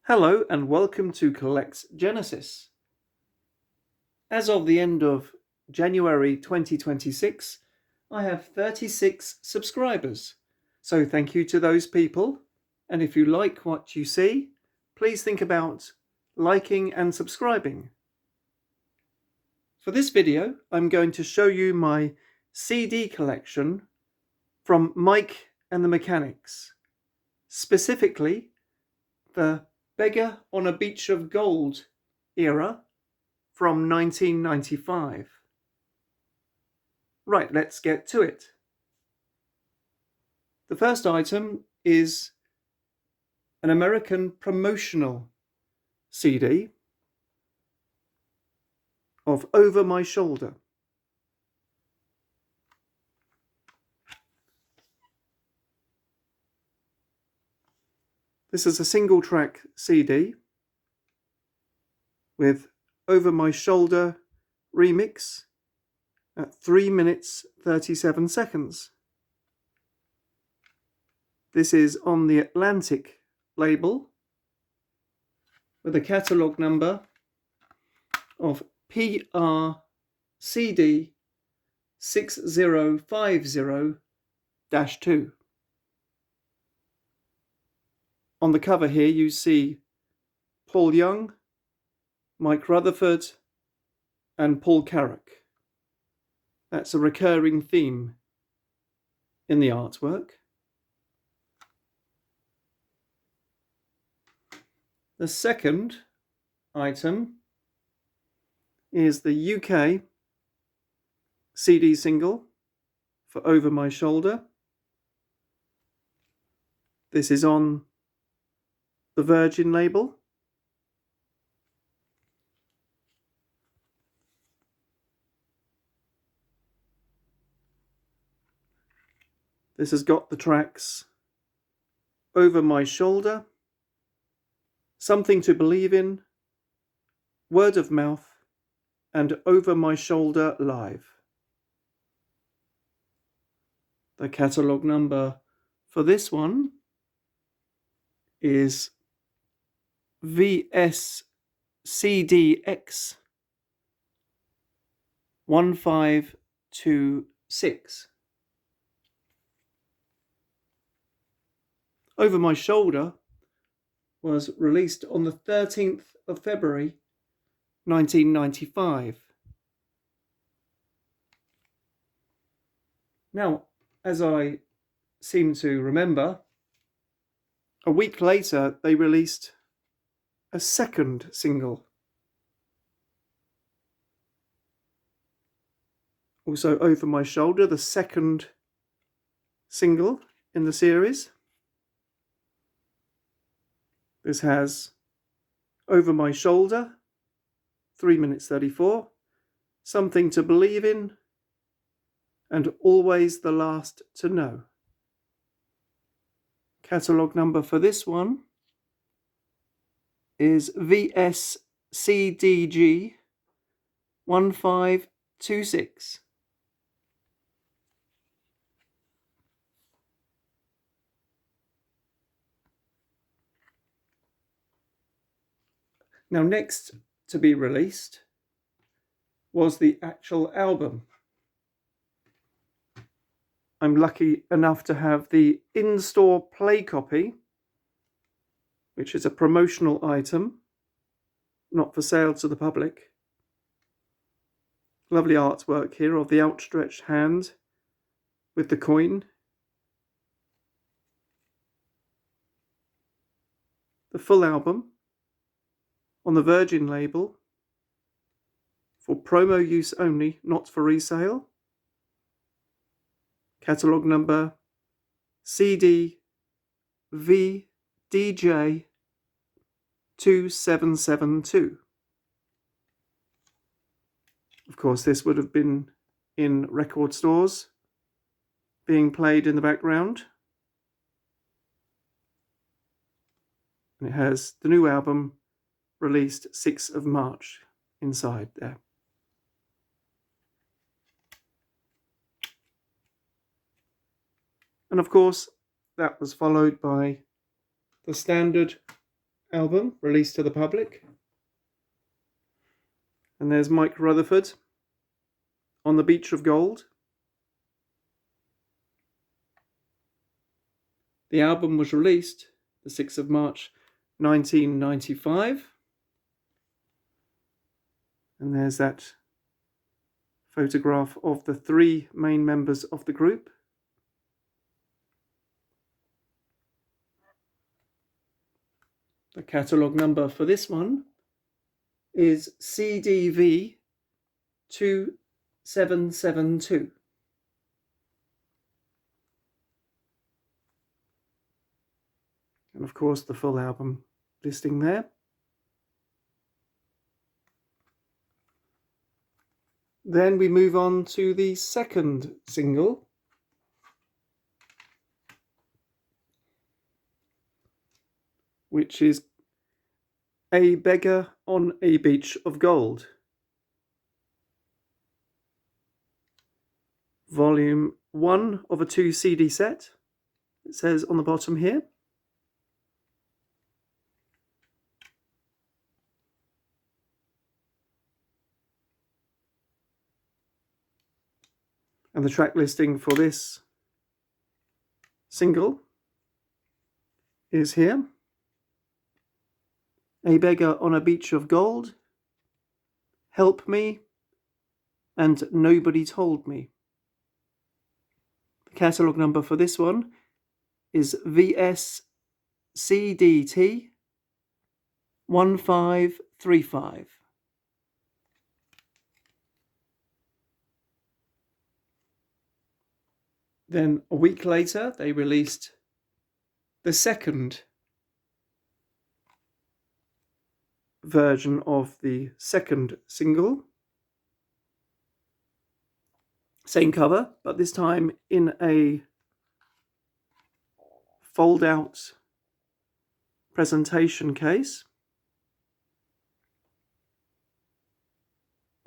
Hello and welcome to Collects Genesis. As of the end of January 2026, I have 36 subscribers. So thank you to those people. And if you like what you see, please think about liking and subscribing. For this video, I'm going to show you my CD collection from Mike and the Mechanics, specifically the Beggar on a Beach of Gold era from 1995. Right, let's get to it. The first item is an American promotional CD of Over My Shoulder. This is a single track CD with Over My Shoulder remix at 3 minutes 37 seconds. This is on the Atlantic label with a catalogue number of PRCD 6050-2. On the cover here you see Paul Young, Mike Rutherford and Paul Carrack. That's a recurring theme in the artwork. The second item is the UK CD single for Over My Shoulder. This is on the Virgin label. This has got the tracks Over My Shoulder, Something to Believe in, Word of Mouth, and Over My Shoulder Live. The catalogue number for this one is VSCDX 1526. Over My Shoulder was released on the 13th of February 1995. Now, as I seem to remember, a week later they released a second single. Also Over My Shoulder, the second single in the series. This has Over My Shoulder, 3 minutes 34, Something to Believe in, and Always the Last to Know. Catalogue number for this one is VSCDG 1526. Now, next to be released was the actual album. I'm lucky enough to have the in-store play copy, which is a promotional item, not for sale to the public. Lovely artwork here of the outstretched hand with the coin. The full album on the Virgin label for promo use only, not for resale. Catalogue number CDVDJ 2772. Of course, this would have been in record stores, being played in the background. And it has the new album released 6th of March inside there. And of course, that was followed by the standard album released to the public. And there's Mike Rutherford on the Beach of Gold. The album was released the 6th of March 1995. And there's that photograph of the 3 main members of the group. The catalogue number for this one is CDV 2772. And of course the full album listing there. Then we move on to the second single, which is A Beggar on a Beach of Gold. Volume 1 of a 2 CD set, it says on the bottom here. And the track listing for this single is here. A Beggar on a Beach of Gold, Help Me, and Nobody Told Me. The catalogue number for this one is VSCDT 1535. Then a week later, they released the second version of the second single. Same cover, but this time in a fold-out presentation case.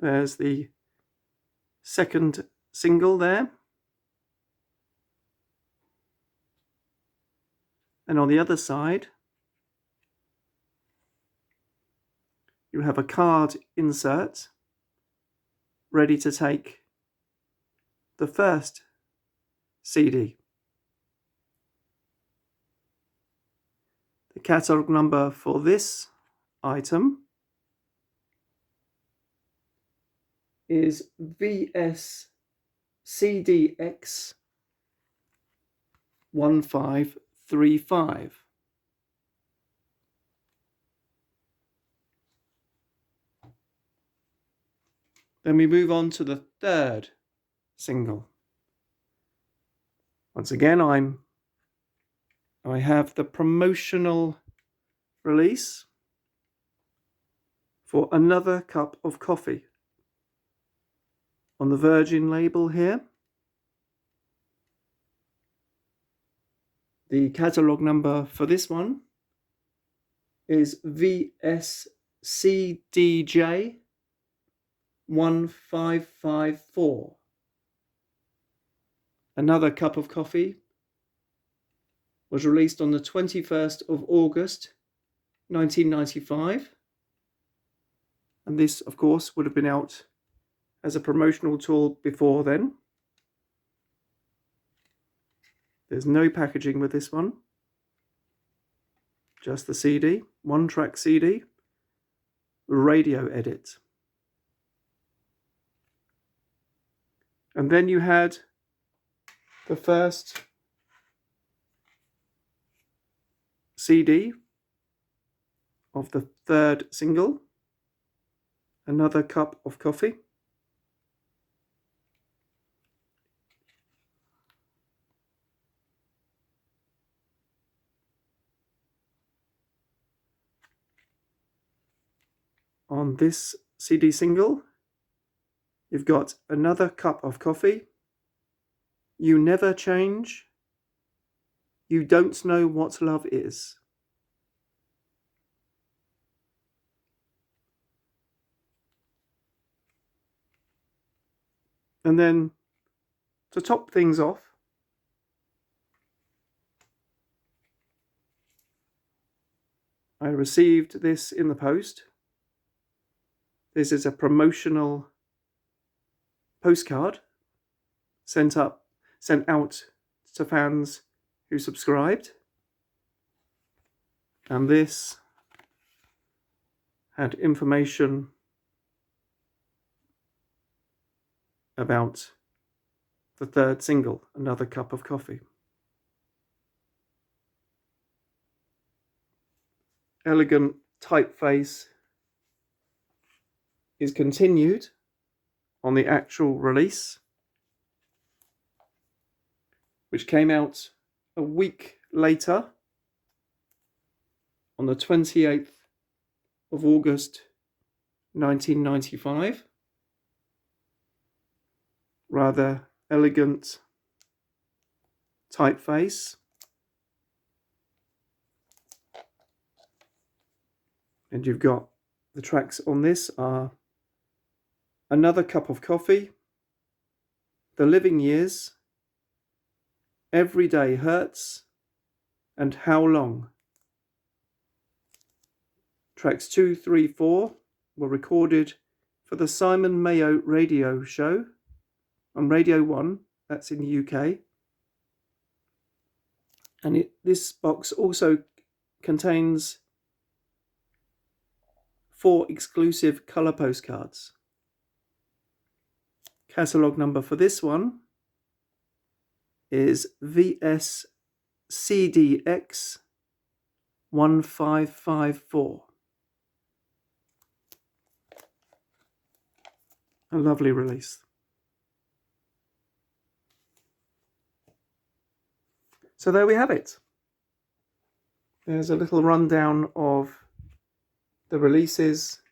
There's the second single there. And on the other side, you have a card insert ready to take the first CD. The catalogue number for this item is VSCDX 1535. Then we move on to the third single. Once again, I have the promotional release for Another Cup of Coffee on the Virgin label here. The catalogue number for this one is VSCDJ 1554. Another Cup of Coffee was released on the 21st of August 1995. And this, of course, would have been out as a promotional tool before then. There's no packaging with this one. Just the CD, 1-track CD, radio edit. And then you had the first CD of the third single, Another Cup of Coffee. On this CD single, you've got Another Cup of Coffee, You Never Change, You Don't Know What Love Is. And then, to top things off, I received this in the post. This is a promotional postcard sent out to fans who subscribed. And this had information about the third single, Another Cup of Coffee. Elegant typeface is continued on the actual release, which came out a week later on the 28th of August 1995. Rather elegant typeface. And you've got the tracks on this are Another Cup of Coffee, The Living Years, Every Day Hurts, and How Long. Tracks 2, 3, 4 were recorded for the Simon Mayo radio show on Radio 1, that's in the UK. And this box also contains 4 exclusive colour postcards. Catalogue number for this one is VSCDX 1554. A lovely release. So there we have it. There's a little rundown of the releases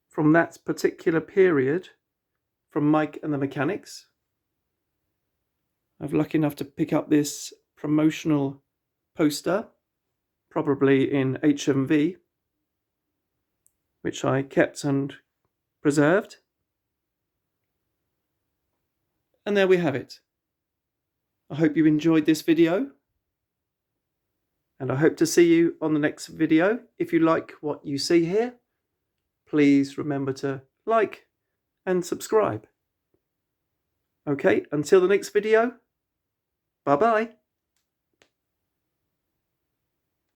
from that particular period from Mike and the Mechanics. I was lucky enough to pick up this promotional poster, probably in HMV, which I kept and preserved. And there we have it. I hope you enjoyed this video, and I hope to see you on the next video. If you like what you see here, please remember to like and subscribe. Okay, until the next video, bye-bye.